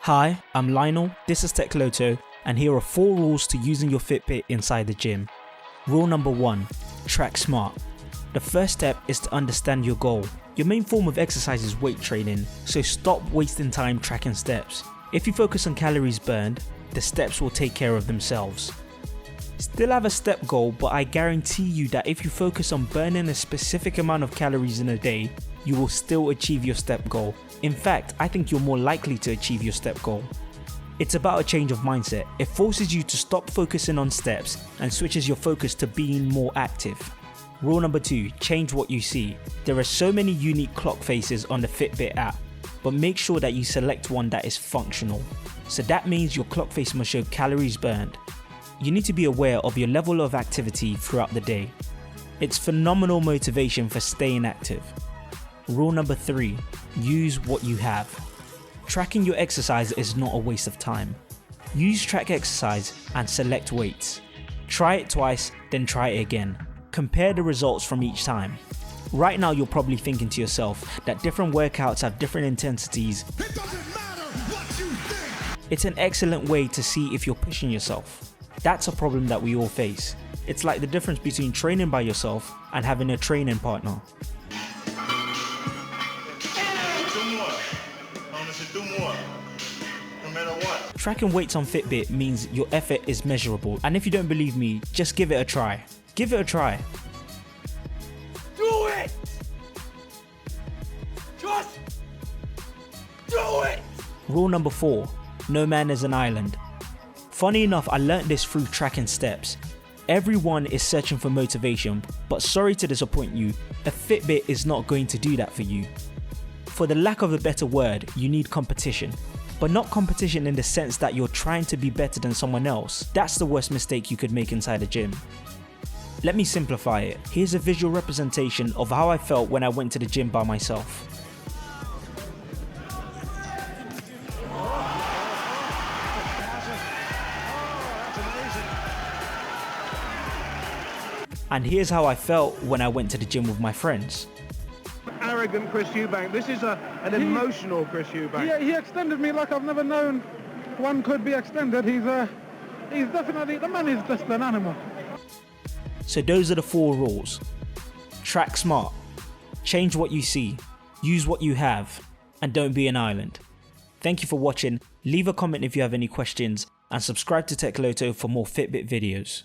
Hi, I'm Lionel, this is TechLoto, and here are 4 rules to using your Fitbit inside the gym. Rule number 1, track smart. The first step is to understand your goal. Your main form of exercise is weight training, so stop wasting time tracking steps. If you focus on calories burned, the steps will take care of themselves. Still have a step goal, but I guarantee you that if you focus on burning a specific amount of calories in a day, you will still achieve your step goal. In fact, I think you're more likely to achieve your step goal. It's about a change of mindset. It forces you to stop focusing on steps and switches your focus to being more active. Rule number 2, change what you see. There are so many unique clock faces on the Fitbit app, but make sure that you select one that is functional. So that means your clock face must show calories burned. You need to be aware of your level of activity throughout the day. It's phenomenal motivation for staying active. Rule number 3, use what you have. Tracking your exercise is not a waste of time. Use track exercise and select weights. Try it twice, then try it again. Compare the results from each time. Right now you're probably thinking to yourself that different workouts have different intensities. It doesn't matter what you think. It's an excellent way to see if you're pushing yourself. That's a problem that we all face. It's like the difference between training by yourself and having a training partner. Tracking weights on Fitbit means your effort is measurable, and if you don't believe me, just give it a try. Give it a try. Do it! Just do it! Rule number 4, no man is an island. Funny enough, I learnt this through tracking steps. Everyone is searching for motivation, but sorry to disappoint you, a Fitbit is not going to do that for you. For the lack of a better word, you need competition. But not competition in the sense that you're trying to be better than someone else. That's the worst mistake you could make inside a gym. Let me simplify it. Here's a visual representation of how I felt when I went to the gym by myself. And here's how I felt when I went to the gym with my friends. Arrogant Chris Eubank. This is an emotional Chris Eubank. Yeah, he extended me like I've never known one could be extended. He's definitely, the man is just an animal. So those are the 4 rules. Track smart, change what you see, use what you have, and don't be an island. Thank you for watching. Leave a comment if you have any questions, and subscribe to TechLoto for more Fitbit videos.